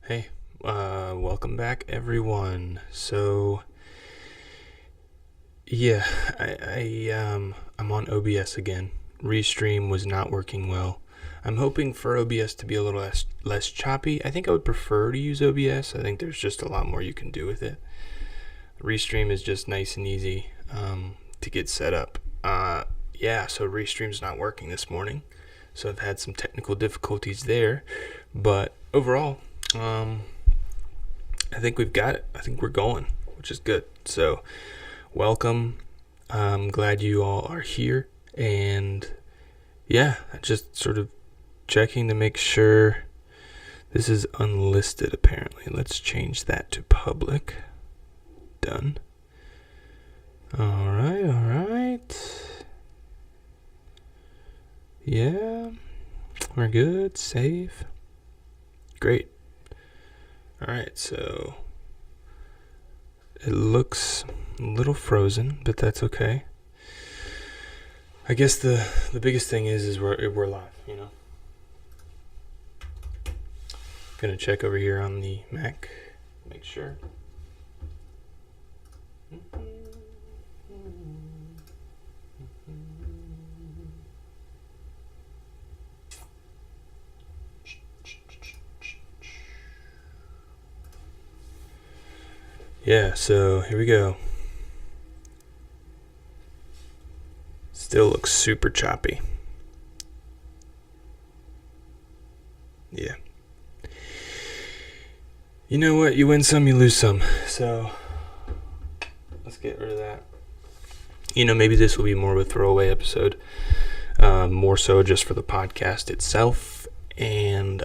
Hey, welcome back, everyone. So, yeah, I'm on OBS again. Restream was not working well. I'm hoping for OBS to be a little less choppy. I think I would prefer to use OBS. I think there's just a lot more you can do with it. Restream is just nice and easy to get set up. So Restream's not working this morning, so I've had some technical difficulties there. But overall, I think we've got it. I think we're going, which is good. So, welcome. I'm glad you all are here. And yeah, just sort of checking to make sure this is unlisted, apparently. Let's change that to public. Done. All right. Yeah, we're good. Save. Great. All right, so it looks a little frozen, but that's okay. I guess the biggest thing is we're live, you know. Gonna check over here on the Mac, make sure. Yeah, so here we go. Still looks super choppy. Yeah. You know what? You win some, you lose some. So let's get rid of that. You know, maybe this will be more of a throwaway episode. More so just for the podcast itself. And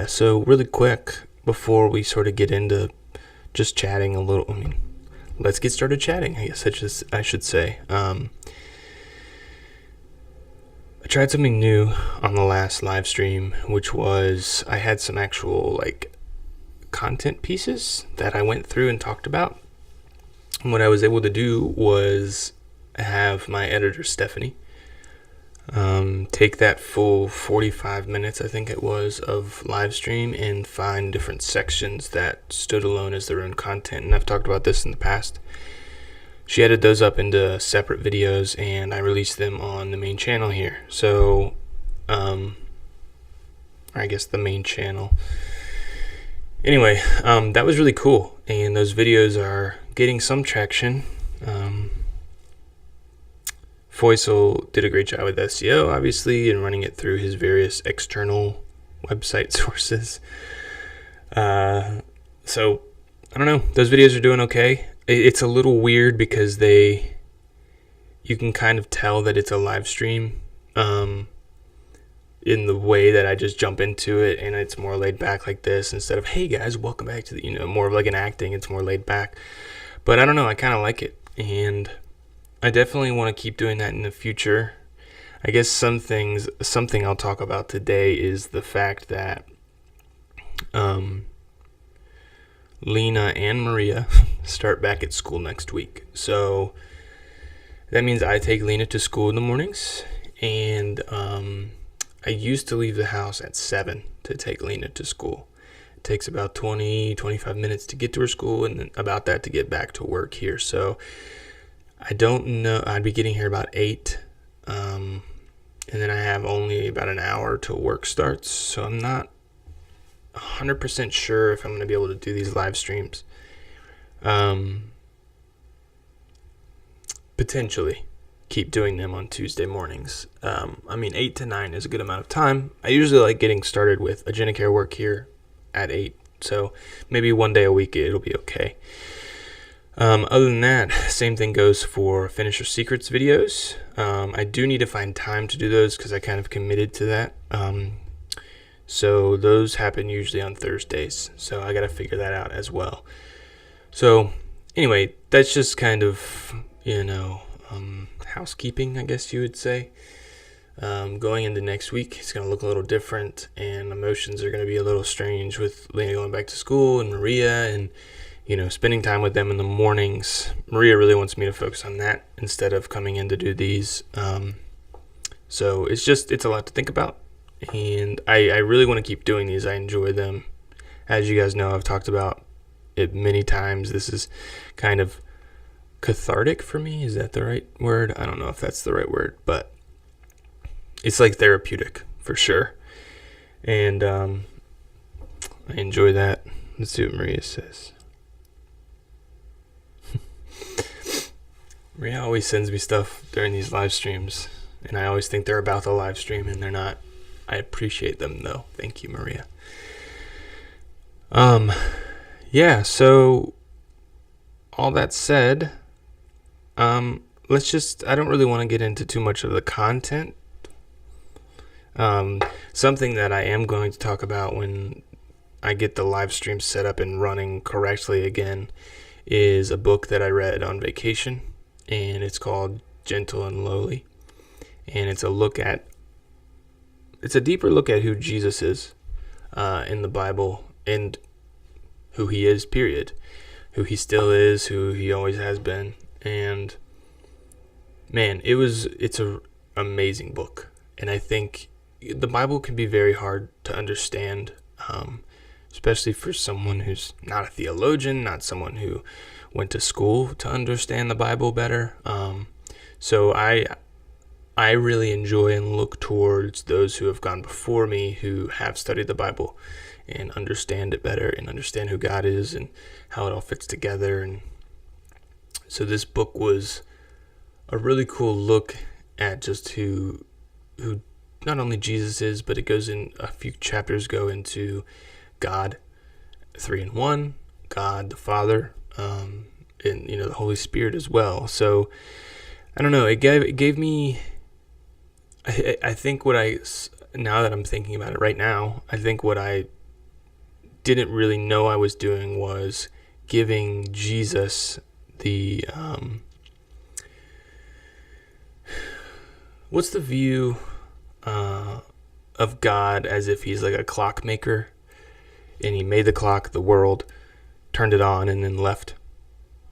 so really quick, before we sort of get into just chatting a little, let's get started chatting, I guess I should say. I tried something new on the last live stream, which was I had some actual content pieces that I went through and talked about. And what I was able to do was have my editor, Stephanie, take that full 45 minutes, I think it was, of live stream and find different sections that stood alone as their own content. And I've talked about this in the past. She added those up into separate videos, and I released them on the main channel here. So, I guess the main channel. Anyway, that was really cool, and those videos are getting some traction. Faisal did a great job with SEO, obviously, and running it through his various external website sources. So, I don't know. Those videos are doing okay. It's a little weird because you can kind of tell that it's a live stream in the way that I just jump into it, and it's more laid back like this instead of, hey guys, welcome back to more of like an acting. It's more laid back. But I don't know. I kind of like it, and I definitely want to keep doing that in the future. I guess something I'll talk about today is the fact that Lena and Maria start back at school next week. So that means I take Lena to school in the mornings, and I used to leave the house at 7 to take Lena to school. It takes about 20-25 minutes to get to her school, and then about that to get back to work here. So I don't know. I'd be getting here about 8, and then I have only about an hour till work starts. So I'm not 100% sure if I'm going to be able to do these live streams. Potentially keep doing them on Tuesday mornings. 8 to 9 is a good amount of time. I usually like getting started with AgenaCare work here at 8. So maybe one day a week it'll be okay. Other than that, same thing goes for Finish Your Secrets videos. I do need to find time to do those because I kind of committed to that. So those happen usually on Thursdays. So I got to figure that out as well. So anyway, that's just kind of, housekeeping, I guess you would say. Going into next week, it's going to look a little different, and emotions are going to be a little strange with Lena going back to school and Maria and spending time with them in the mornings. Maria really wants me to focus on that instead of coming in to do these. So it's a lot to think about. And I really want to keep doing these. I enjoy them. As you guys know, I've talked about it many times. This is kind of cathartic for me. Is that the right word? I don't know if that's the right word, but it's like therapeutic for sure. And I enjoy that. Let's see what Maria says. Maria always sends me stuff during these live streams, and I always think they're about the live stream, and they're not. I appreciate them, though. Thank you, Maria. Yeah, so all that said, let's just, I don't really want to get into too much of the content. Something that I am going to talk about when I get the live stream set up and running correctly again is a book that I read on vacation, and it's called Gentle and Lowly. And it's a deeper look at who Jesus is in the Bible, and who he is, period. Who he still is, who he always has been. And man, it's an amazing book. And I think the Bible can be very hard to understand, especially for someone who's not a theologian, not someone who went to school to understand the Bible better. So I really enjoy and look towards those who have gone before me, who have studied the Bible and understand it better and understand who God is and how it all fits together. And so this book was a really cool look at just who not only Jesus is, but it goes in a few chapters go into God, 3 in 1, God the Father, and the Holy Spirit as well. So I don't know, it gave me, I think now that I'm thinking about it right now, I think what I didn't really know I was doing was giving Jesus the, what's the view of God as if he's like a clockmaker, and he made the clock, the world, turned it on, and then left,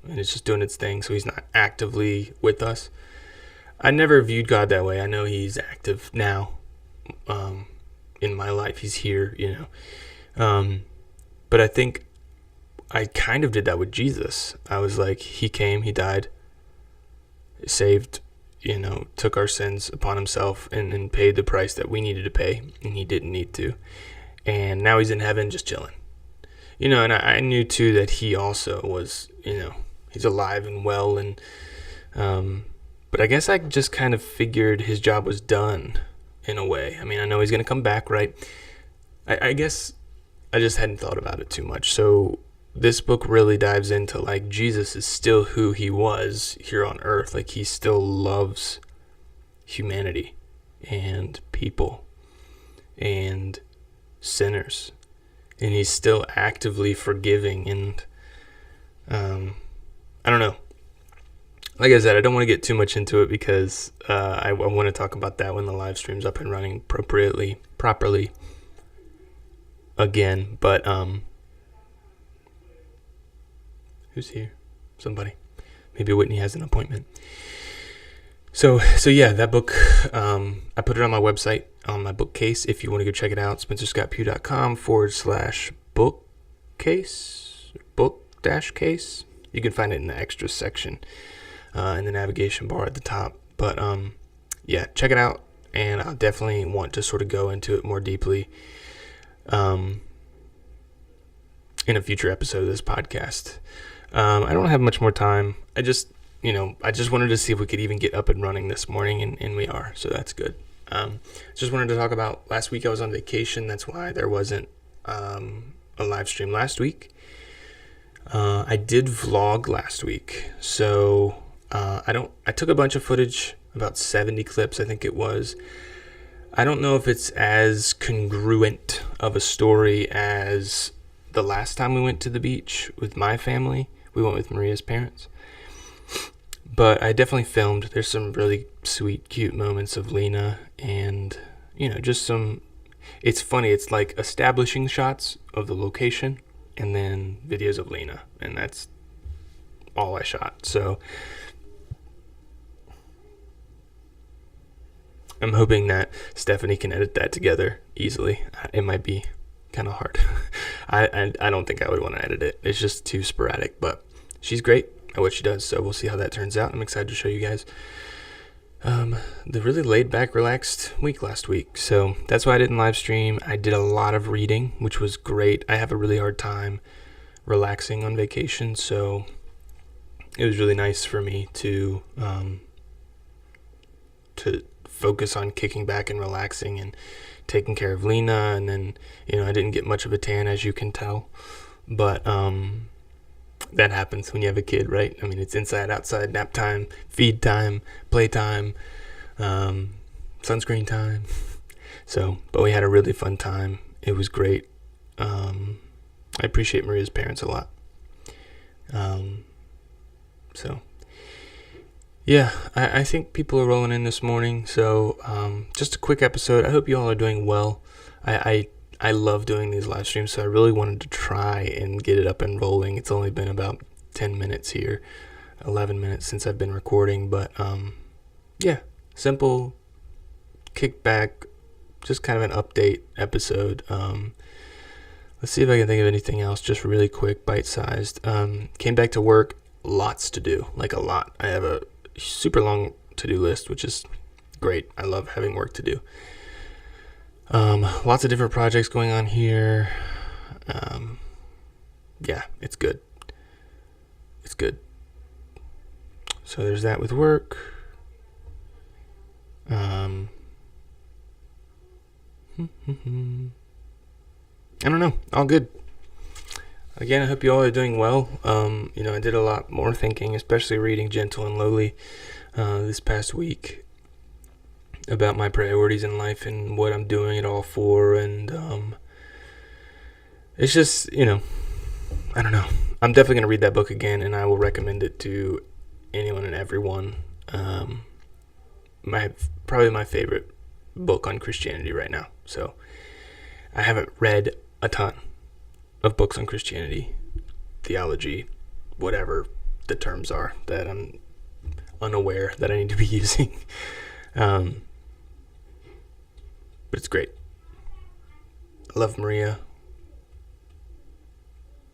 and it's just doing its thing, so he's not actively with us. I never viewed God that way. I know he's active now in my life. He's here, but I think I kind of did that with Jesus. I was like, he came, he died, saved, took our sins upon himself and paid the price that we needed to pay, and he didn't need to. And now he's in heaven just chilling. And I knew too that he also was, he's alive and well. And but I guess I just kind of figured his job was done in a way. I mean, I know he's going to come back, right? I guess I just hadn't thought about it too much. So this book really dives into like Jesus is still who he was here on earth. Like he still loves humanity and people and sinners, and he's still actively forgiving. And I don't know. Like I said, I don't want to get too much into it because I want to talk about that when the live stream's up and running properly again. But who's here? Somebody. Maybe Whitney has an appointment. So yeah, that book, I put it on my website, on my bookcase. If you want to go check it out, spencerscottpugh.com/bookcase, book-case. You can find it in the extras section, in the navigation bar at the top. But yeah, check it out, and I'll definitely want to sort of go into it more deeply in a future episode of this podcast. I don't have much more time. I just wanted to see if we could even get up and running this morning, and we are, so that's good. Just wanted to talk about last week. I was on vacation. That's why there wasn't a live stream last week. I did vlog last week, so I took a bunch of footage, about 70 clips, I think it was. I don't know if it's as congruent of a story as the last time we went to the beach with my family. We went with Maria's parents. But I definitely filmed. There's some really sweet, cute moments of Lena, and, just some, it's funny. It's like establishing shots of the location and then videos of Lena, and that's all I shot. So I'm hoping that Stephanie can edit that together easily. It might be kind of hard. I don't think I would want to edit it. It's just too sporadic, but she's great at what she does, so we'll see how that turns out. I'm excited to show you guys the really laid back, relaxed week last week. So that's why I didn't live stream. I did a lot of reading, which was great. I have a really hard time relaxing on vacation, so it was really nice for me to focus on kicking back and relaxing and taking care of Lena. And then, I didn't get much of a tan, as you can tell, but that happens when you have a kid, right? I mean, it's inside, outside, nap time, feed time, play time, sunscreen time. So, but we had a really fun time. It was great. I appreciate Maria's parents a lot. So, yeah, I think people are rolling in this morning. So, just a quick episode. I hope you all are doing well. I love doing these live streams, so I really wanted to try and get it up and rolling. It's only been about 10 minutes here, 11 minutes since I've been recording, but yeah, simple, kick back, just kind of an update episode. Let's see if I can think of anything else, just really quick, bite-sized. Came back to work, lots to do, like a lot. I have a super long to-do list, which is great. I love having work to do. Lots of different projects going on here. Yeah, it's good. It's good. So there's that with work. I don't know. All good. Again, I hope you all are doing well. I did a lot more thinking, especially reading Gentle and Lowly this past week, about my priorities in life and what I'm doing it all for. And it's just, I don't know. I'm definitely going to read that book again, and I will recommend it to anyone and everyone. Probably my favorite book on Christianity right now. So I haven't read a ton of books on Christianity, theology, whatever the terms are that I'm unaware that I need to be using. But it's great. I love Maria.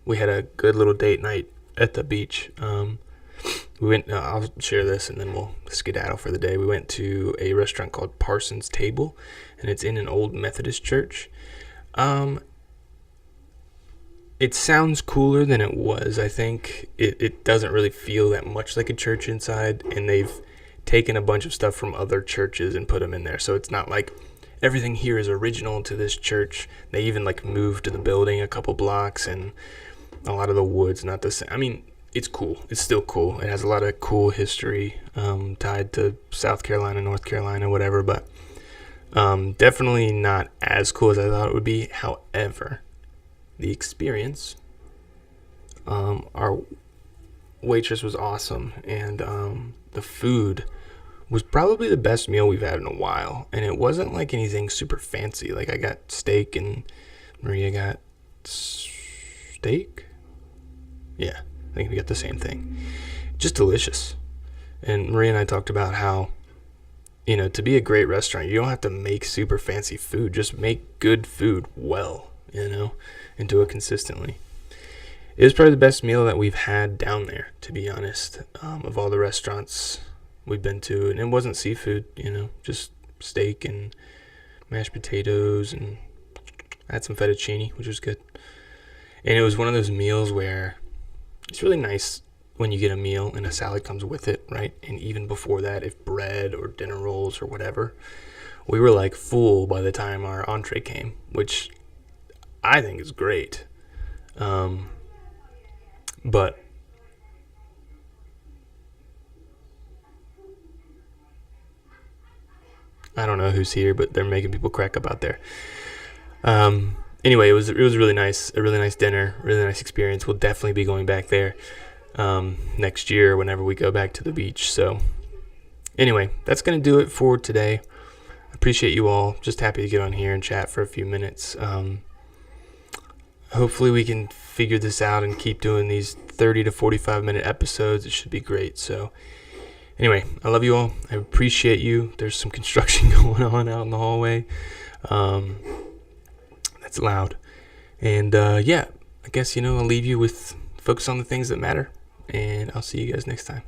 We had a good little date night at the beach. We went, I'll share this and then we'll skedaddle for the day. We went to a restaurant called Parsons Table, and it's in an old Methodist church. It sounds cooler than it was. I think it doesn't really feel that much like a church inside, and they've taken a bunch of stuff from other churches and put them in there. So it's not like everything here is original to this church. They even moved to the building a couple blocks, and a lot of the wood's not the same. I mean, it's cool. It's still cool. It has a lot of cool history tied to South Carolina, North Carolina, whatever, but definitely not as cool as I thought it would be. However, the experience, our waitress was awesome, and the food was probably the best meal we've had in a while, and it wasn't like anything super fancy. Like, I got steak and Maria got steak. Yeah, I think we got the same thing. Just delicious. And Maria and I talked about how, to be a great restaurant, you don't have to make super fancy food. Just make good food well, and do it consistently. It was probably the best meal that we've had down there, to be honest, of all the restaurants we've been to. And it wasn't seafood, just steak and mashed potatoes, and I had some fettuccine, which was good. And it was one of those meals where it's really nice when you get a meal and a salad comes with it, right? And even before that, if bread or dinner rolls or whatever, we were full by the time our entree came, which I think is great. But I don't know who's here, but they're making people crack up out there. Anyway, it was really nice, a really nice dinner, really nice experience. We'll definitely be going back there next year whenever we go back to the beach. So anyway, that's going to do it for today. I appreciate you all. Just happy to get on here and chat for a few minutes. Hopefully we can figure this out and keep doing these 30 to 45 minute episodes. It should be great. So Anyway, I love you all. I appreciate you. There's some construction going on out in the hallway. That's loud. And yeah, I guess, I'll leave you with focus on the things that matter. And I'll see you guys next time.